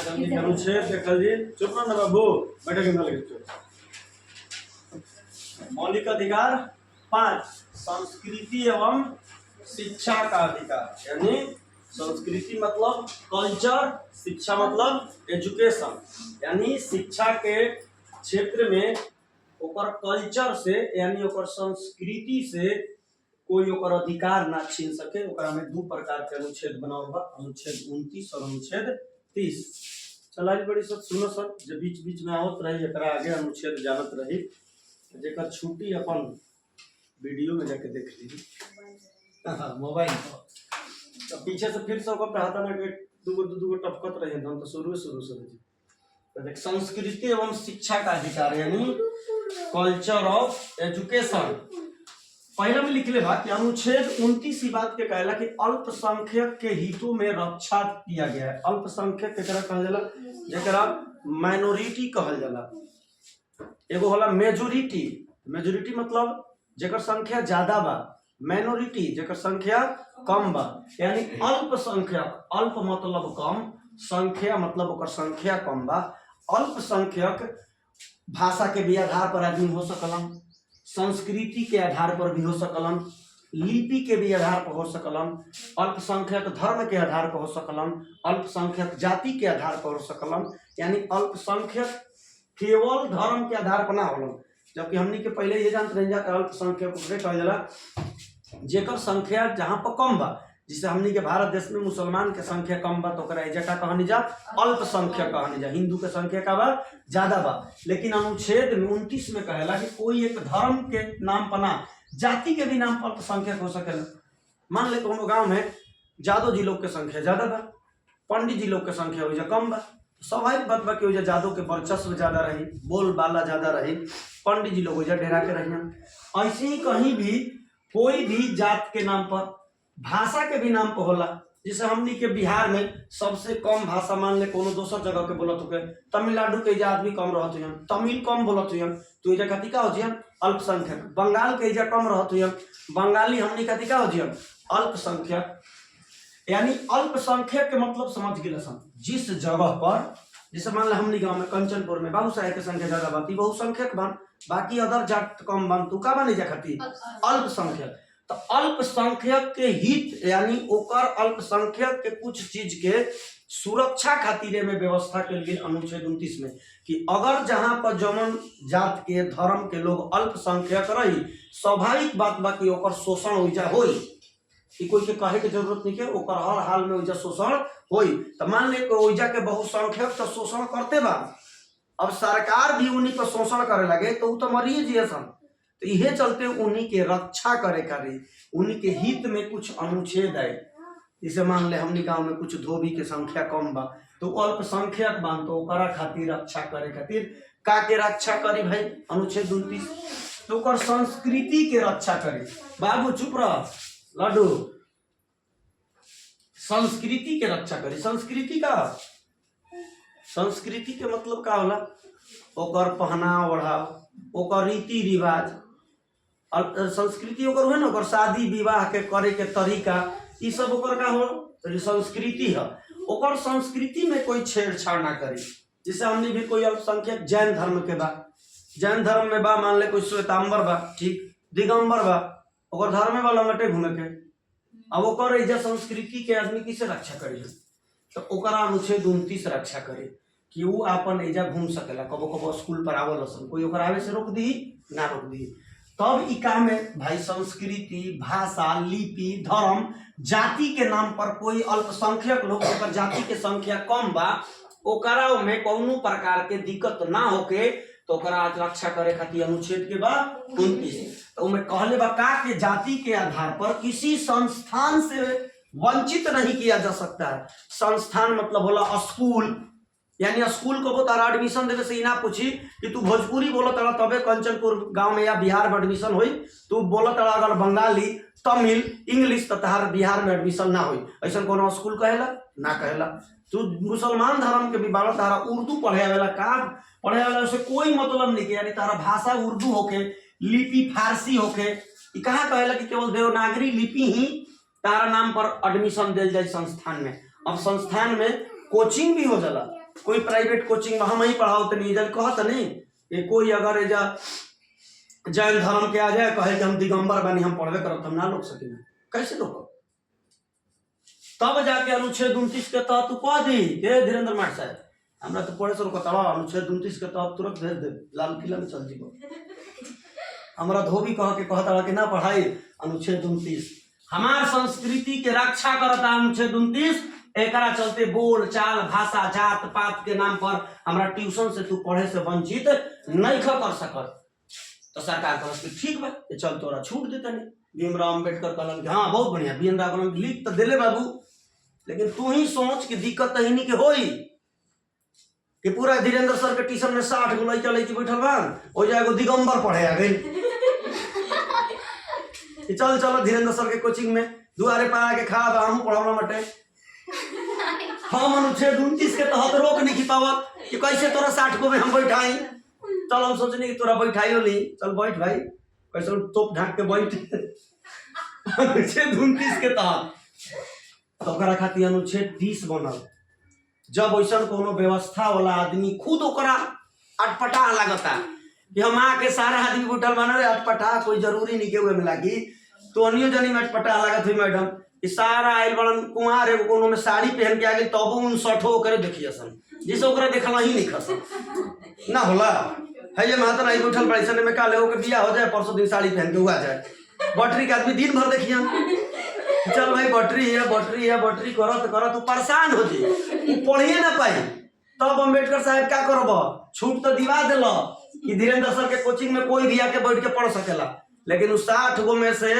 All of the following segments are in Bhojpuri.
अनुच्छेद देखल जी चुप ना बाबू बैठे के लगे मौलिक अधिकार 5 संस्कृति एवं शिक्षा का अधिकार यानी संस्कृति मतलब कल्चर, शिक्षा मतलब एजुकेशन यानी शिक्षा के क्षेत्र में ओकर कल्चर से यानी ओकर संस्कृति से कोई ओकर अधिकार ना छीन सके। ओकरा में दो प्रकार के अनुच्छेद बनावल बा, अनुच्छेद 29 और अनुच्छेद 30। चलाइल बड़ी सब सुनो सब जो बीच बीच में आवत रही एकरा आगे अनुच्छेद जानत रही जेकर छुट्टी अपन वीडियो में जाके देख ली मोबाइल पर। तो पीछे से फिर से ओकर पढ़ाता ना कि दूगो टपकत रहे हम तो शुरू से तो देख संस्कृति एवं शिक्षा का अधिकार यानी कल्चर ऑफ एजुकेशन। पहला में लिख ले बा कि अनुच्छेद 29 ही बात के कहला कि अल्पसंख्यक के हितों में रक्षा किया गया है। अल्पसंख्यक केकरा कहल जाला, जेकरा माइनॉरिटी कहल जाला। एगो होला मेजोरिटी, मेजोरिटी मतलब जेकर संख्या ज्यादा बा, माइनॉरिटी जेकर संख्या कम बा। यानी अल्पसंख्यक, अल्प मतलब कम, संख्या मतलब ओकर संख्या कम बा। अल्पसंख्यक भाषा के भी आधार पर आदमी हो सकलन, संस्कृति के आधार पर भी हो सकलन, लिपि के भी आधार पर हो सकलन, अल्पसंख्यक धर्म के आधार पर हो सकलन, अल्पसंख्यक जाति के आधार पर हो सकलन। यानी अल्पसंख्यक केवल धर्म के आधार पर ना होलन, जबकि हमनी के पहले ये जानते रही कि अल्पसंख्यक उसे कहल जाला जेकर संख्या जहां पर कम बा। जिसे हमनी के भारत देश में मुसलमान के संख्या कम बा तो ओकरा एजा का कहनी जा अल्पसंख्यक कहनी जा। हिंदू के संख्या का बा ज्यादा बा। लेकिन अनुच्छेद 29 में कहेला कि कोई एक धर्म के नाम पर ना, जाति के भी नाम पर अल्पसंख्यक हो सकेला। मान ले कोनो गांव में जादव जी लोग के संख्या ज्यादा बा, पंडित जी लोग के संख्या ओइजा कम बा। स्वाभाविक बात बा कि ओइजा जादव के वर्चस्व ज्यादा रही, बोल बाला ज्यादा रही, पंडित जी लोग ओइजा डेरा के रही। ऐसे ही कहीं भी कोई भी जात के नाम पर, भाषा के भी नाम पर होला। जैसे हमनी के बिहार में सबसे कम भाषा मान ले कोनो दोसर जगह के बोलत होके, तमिलनाडु के एजा आदमी कम रहत हुई, तमिल कम बोलत हुई तो एजा कथी का हो जियन अल्पसंख्यक। बंगाल के एजा कम रहत हुई, बंगाली हमनी कथी का हो जियन अल्पसंख्यक। यानी अल्पसंख्यक के मतलब समझ गेल सन जिस जगह पर, जैसे मान ले हमनी गांव में कंचनपुर में बाबू साहेब के संख्या ज्यादा बाती बहुसंख्यक बन, बाकी अदर जात कम बन तू का बने जा खाती अल्पसंख्यक। तो अल्पसंख्यक के हित यानी ओकर अल्पसंख्यक के कुछ चीज के सुरक्षा खातिर में व्यवस्था के लिए अनुच्छेद 29 में कि अगर जहां पर जमन जात के धर्म के लोग अल्पसंख्यक रही, स्वाभाविक बात बा कि ओकर शोषण ओइजा होई। कि कोई के कहे के जरूरत नहीं है, ओकर हर हाल में ओइजा शोषण होई। तो मान ले ओइजा के बहुसंख्यक तो शोषण करते बा, अब सरकार भी उन्हीं पर शोषण करे लगे तो तो मरिए जिए सन। तो इहे चलते उन्हीं के रक्षा करे खातिर उन्हीं के हित में कुछ अनुच्छेद है। जैसे मान ले हमनी गांव में कुछ धोबी के संख्या कम बा तो अल्पसंख्यक बान तो ओकरा खातिर रक्षा करे खातिर का के रक्षा करी भाई अनुच्छेद 29 तो ओकर संस्कृति के रक्षा करी। बाबू चुप रह लड्डू, संस्कृति के रक्षा करी। संस्कृति का, संस्कृति के मतलब का होला ओकर पहनाव ओढ़ाव, ओकर रीति रिवाज। संस्कृति ओकर हो ना ओकर शादी विवाह के करे के तरीका, ई सब ओकर का हो संस्कृति है। ओकर संस्कृति में कोई छेड़छाड़ ना करी। जैसे हमने भी कोई अल्पसंख्यक जैन धर्म के बा, जैन धर्म में बा मान ले कोई श्वेतांबर बा, ठीक दिगंबर बा, ओकर धर्म में बा लंगटे घूमे के। अब ओकर एजा संस्कृति के आदमी किसे रक्षा करी तो ओकरा अनुच्छेद 29 रक्षा करे कि वो अपन एजा घूम सकेला। कबो कबो स्कूल पर आवल सन कोई ओकर आवे से रोक दी ना रोक दी। तब ई काम में भाई संस्कृति, भाषा, लिपि, धर्म, जाति के नाम पर कोई अल्पसंख्यक लोग ओकर जाति के संख्या कम बा ओकरा में कोनो प्रकार के दिक्कत ना होके तो ओकरा रक्षा करे खातिर अनुच्छेद के बा 29। तो उनमें कहले बा का के जाति के आधार पर किसी संस्थान से वंचित नहीं किया जा सकता है। संस्थान मतलब होला स्कूल, यानी स्कूल को तारा एडमिशन देवे से ना पूछी कि तू भोजपुरी बोलो तारा तबे कंचनपुर गांव में या बिहार में एडमिशन हुई, तू बोलो तारा अगर बंगाली, तमिल, इंग्लिश तो तार बिहार में एडमिशन ना हुई। ऐसा कोनो स्कूल कहेला ना कहेला। तू मुसलमान धर्म के भी बालो तारा उर्दू पढ़े वाला का पढ़े वाला से कोई मतलब नहीं, यानी तारा भाषा उर्दू होके, लिपि फारसी होके, कहाँ कहेला कि केवल देवनागरी लिपि ही तारा नाम पर एडमिशन दिल जाए संस्थान में। अब संस्थान में कोचिंग भी हो जाला, कोई प्राइवेट कोचिंग में हम ही पढ़ाओ तो नहीं जब कहत नहीं कि कोई अगर एजा जैन धर्म के आ जाए कहे कि हम दिगंबर बनी हम पढ़वे करब हम ना लोग सके कैसे लोग तब जाके अनुच्छेद 29 के तहत तू कह दी के धीरेन्द्र माट साहब हमरा तो पढ़े सर कतवा अनुच्छेद 29 के तहत तुरंत भेज दे लाल किला में चल जीबो हमरा धोबी कह के कहता कि ना पढ़ाई अनुच्छेद 29 हमार संस्कृति के रक्षा करता अनुच्छेद 29 एकरा चलते बोल चाल भाषा जात पात के नाम पर हमरा ट्यूशन से तू पढ़े से वंचित नहीं कर सकत तो सरकार कहत कि ठीक बा चल तोरा छूट देता नहीं भीमराव अम्बेडकर कहलन कि हाँ बहुत बढ़िया भीमराव कहलन लिख तो देले बाबू लेकिन तू ही सोच कि दिक्कत तो इन्हीं के होई कि पूरा धीरेन्द्र सर के ट्यूशन में 60 गो लड़का लड़की बैठल बा हो जाएगो दिगंबर पढ़े आ गई कि चल चलो धीरेन्द्र सर के कोचिंग में दुआरे पर आके खड़ा बा हम पढ़ाना मटे हम अनुच्छेद 29 के तहत रोक नहीं पावत कि कैसे तोरा 60 को में हम बैठाई चल हम सोचने कि तोरा बैठाई हो नहीं चल बैठ भाई कैसे तोप ढाक के बैठ अनुच्छेद 29 के तहत तो खातिर अनुच्छेद 30 बनल जब वैसा कोनो व्यवस्था वाला आदमी खुद ओकरा अटपटा लगता कि हम आके सारा आदमी बैठल बना रहे अटपटा कोई जरूरी नहीं के हुए में लागी तो अनियो जनी में अटपटा लागत हुई मैडम कि सारा आयल बड़न कुमार एगो कोनो में साड़ी पहन के आ गई तब उन सठो करे देखिए सन जिसे ओकरा देखला ही नहीं खसन ना होला है ये माता नहीं बैठल बड़ी सन में काले हो के बियाह हो जाए परसों दिन साड़ी पहन के हुआ जाए बटरी के आदमी दिन भर देखिए चल भाई बटरी करत तू परेशान हो जी पढ़िए ना पाई तब अम्बेडकर साहब क्या करब छूट तो दिवा दिल कि धीरेन्द्र सर के कोचिंग में कोई भी आके बैठ के पढ़ सकेला लेकिन 60 गो में से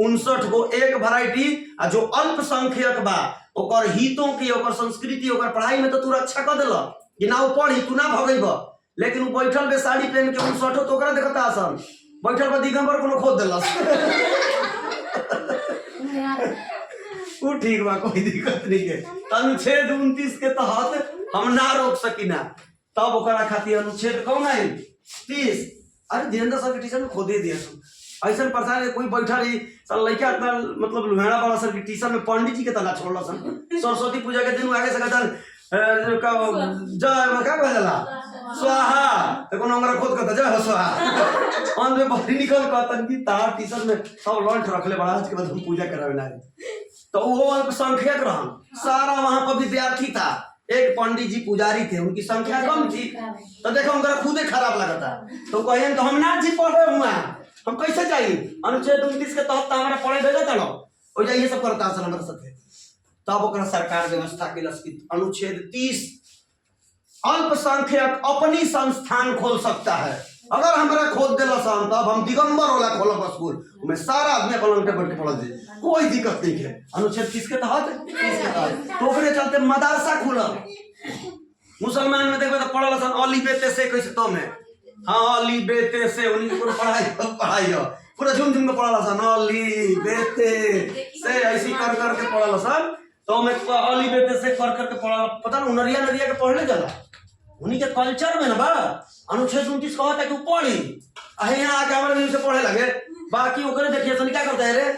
59 गो एक वैरायटी आ जो अल्पसंख्यक बा ओकर हितों की ओकर संस्कृति ओकर पढ़ाई में तो तू रक्षा कर दिल कि ना वो पढ़ी तू ना भगेब लेकिन वो बैठल बे साड़ी पहन के 59 तो ओकरा देखता आसन बैठल बा दिगंबर कोनो खोद दिलस वो ठीक बा कोई दिक्कत नहीं है अनुच्छेद 29 के तहत हम ना रोक सकीना तब ओकरा खातिर अनुच्छेद कौन है 30 अरे धीरेन्द्र सर के टीचर में खोदे दिया ऐसा परेशान है कोई बैठा रही सर लड़का इतना मतलब लुहेड़ा वाला सर की टीचर में पंडित जी के तना छोड़ला सर सरस्वती पूजा के दिन आगे से कहता जय क्या कहला स्वाहा तो कोनो अंगरा खोद कहता जय हो स्वाहा अंत में बाहर निकल कहता कि तार टीचर में सब लॉन्च रखले बड़ा आज के बाद हम पूजा करावे ना तो वो अल्पसंख्यक रहन सारा वहां पर विद्यार्थी था एक पंडित जी पुजारी थे उनकी संख्या कम थी तो देखो उनका खुदे खराब लगता तो कहे तो हम ना जी पढ़े हुआ हम कैसे जाइए अनुच्छेद 29 के तहत हमारा पढ़े भेजा था हो जाए ये सब करता सर हमारे साथ तब ओकरा सरकार व्यवस्था के अनुच्छेद 30 अल्पसंख्यक अपनी संस्थान खोल सकता है अगर हमारा खोद दिला सन तब हम दिगंबर वाला खोलब स्कूल में सारा आदमी अपन बैठ के पढ़ दे कोई दिक्कत नहीं है अनुच्छेद 30 के तहत तो ओकरे चलते मदरसा खुलल मुसलमान में देखबे तो पढ़ल सन अली बेते से कैसे तो में हाँ अली बेते से उन्हीं को पढ़ाई हो पूरा झुम झुम के पढ़ल सन अली बेते से ऐसी कर के पढ़ल सन तो मैं अली बेते से कर के पढ़ल पता ना नरिया के पढ़ने जाला उन्हीं के कल्चर में ना बा अनुच्छेद 29 कहता है कि पढ़ी यहाँ आके हमारे से पढ़े लगे बाकी ओकरे देखिए सन क्या करता है रे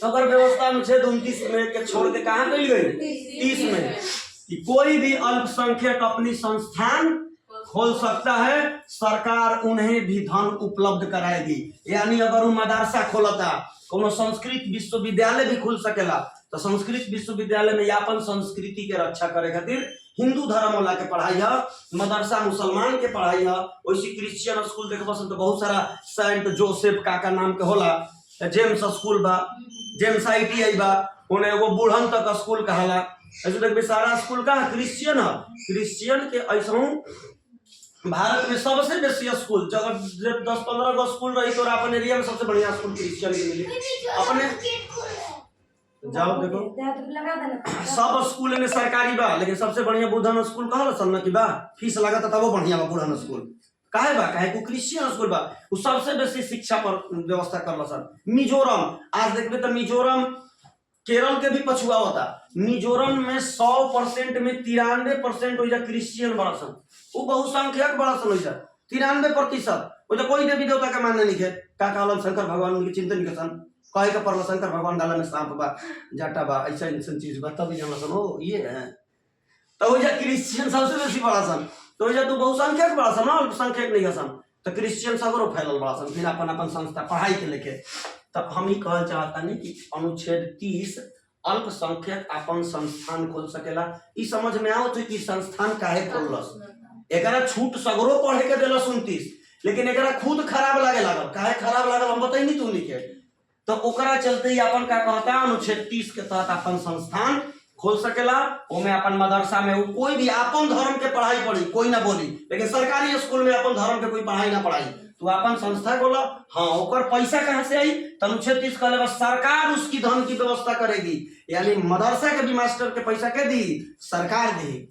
तो अगर व्यवस्था अनुच्छेद 29 में के छोड़ के कहाँ गई 30 में कि कोई भी अल्पसंख्यक अपनी संस्थान खोल सकता है सरकार उन्हें भी धन उपलब्ध कराएगी यानी अगर वो मदरसा खोलता कोनो संस्कृत विश्वविद्यालय भी खुल सकेला तो संस्कृत विश्वविद्यालय में यापन संस्कृति के रक्षा करे खातिर हिंदू धर्म वाला के पढ़ाई है मदरसा मुसलमान के पढ़ाई है वैसे क्रिश्चियन स्कूल देखे तो बहुत सारा सेंट जोसेफ काका नाम के होला जेम्स स्कूल बा जेम्स ITI बा उन्हें एगो बूढ़न तक स्कूल कहला ऐसे देखिए सारा स्कूल का क्रिश्चियन है क्रिश्चियन के ऐसा भारत में सबसे बेसी स्कूल जब 10-15 गो स्कूल रही तो अपन एरिया में सबसे बढ़िया स्कूल क्रिश्चियन के मिली अपने जाओ देखो सब स्कूल में सरकारी बा लेकिन सबसे बढ़िया बुधन स्कूल कहल सन कि बा फीस लगा तब वो बढ़िया बा बुधन स्कूल काहे बा काहे को क्रिश्चियन स्कूल बा वो सबसे बेसी शिक्षा पर व्यवस्था करल सन मिजोरम आज देखबे तो मिजोरम केरल के भी पछुआ होता मिजोरम में 100% में 93% हो क्रिश्चियन बड़ा सन वो बहुसंख्यक बड़ा सन हो 93% वो कोई देवी देवता का मानने नहीं है का कहलन शंकर भगवान उनके चिंतन के सन कहे का परल शंकर भगवान डाला में सांप बा जाटा बा ऐसा इंसान चीज बा तभी जाना सन हो ये है तो वही क्रिश्चियन सबसे बेसी बड़ा सन, तो वही तू बहुसंख्यक बड़ा सन, अल्पसंख्यक नहीं सन, तो क्रिश्चियन सगरो फैलल बड़ा सन, फिर अपन अपन संस्था पढ़ाई के लेके। तब हम ही कहल चाहता नहीं कि अनुच्छेद 30 अल्पसंख्यक अपन संस्थान खोल सकेला। ई समझ में आओ तो कि संस्थान काहे खोललस, एकरा छूट सगरो पढ़े के देलस 29, लेकिन एकरा खुद खराब लागे लागल। काहे खराब लागल हम बताई नहीं तू के, तो ओकरा चलते ही अपन का कहता है अनुच्छेद 30 के तहत अपन संस्थान खोल सकेला। ओमे अपन मदरसा में कोई भी अपन धर्म के पढ़ाई पढ़ी, कोई ना बोली, लेकिन सरकारी स्कूल में अपन धर्म के कोई पढ़ाई ना पढ़ाई, तो अपन संस्था खोला। हाँ, ओकर पैसा कहाँ से आई, तो अनुच्छेद 30 कहले बस सरकार उसकी धन की व्यवस्था करेगी, यानी मदरसा के भी मास्टर के पैसा के दी, सरकार दी।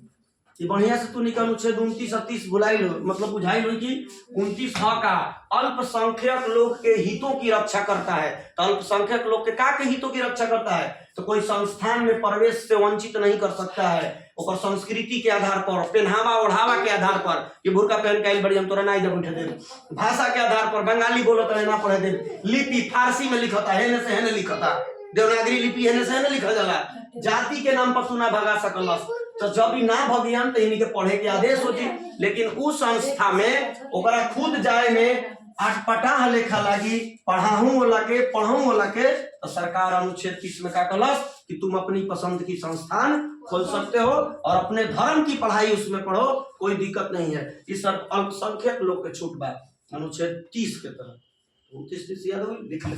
ये बढ़िया से तू निकल अनुच्छेद 29 और 30 बुलाई लो, मतलब बुझाई लो कि 29 का अल्पसंख्यक लोग के हितों की रक्षा करता है। तो अल्पसंख्यक लोग के का के हितों की रक्षा करता है, तो कोई संस्थान में प्रवेश से वंचित नहीं कर सकता है। और संस्कृति के आधार पर, पहनावा ओढ़ावा के आधार पर, कि बुर्का पहन के बड़ी हम तोरा नहीं दे बैठे दे, भाषा के आधार पर बंगाली बोलो तो ना पढ़े दे, लिपि फारसी में लिखता है हेने से हेने लिखता, देवनागरी लिपि हेने से हेने लिखल जाला, जाति के नाम पर सुना भगा सकलस। तो जब भी ना भगियन तो इन्हीं के पढ़े के आदेश होती, लेकिन उस संस्था में ओकरा खुद जाए में अटपटा लेखा लगी, पढ़ाऊं वाला के पढ़ाऊं वाला के, तो सरकार अनुच्छेद 30 में का कहलस कि तुम अपनी पसंद की संस्थान खोल सकते हो और अपने धर्म की पढ़ाई उसमें पढ़ो, कोई दिक्कत नहीं है। इस अल्पसंख्यक लोग के छूट बा अनुच्छेद 30 के तहत। 29 याद हो लिख ले।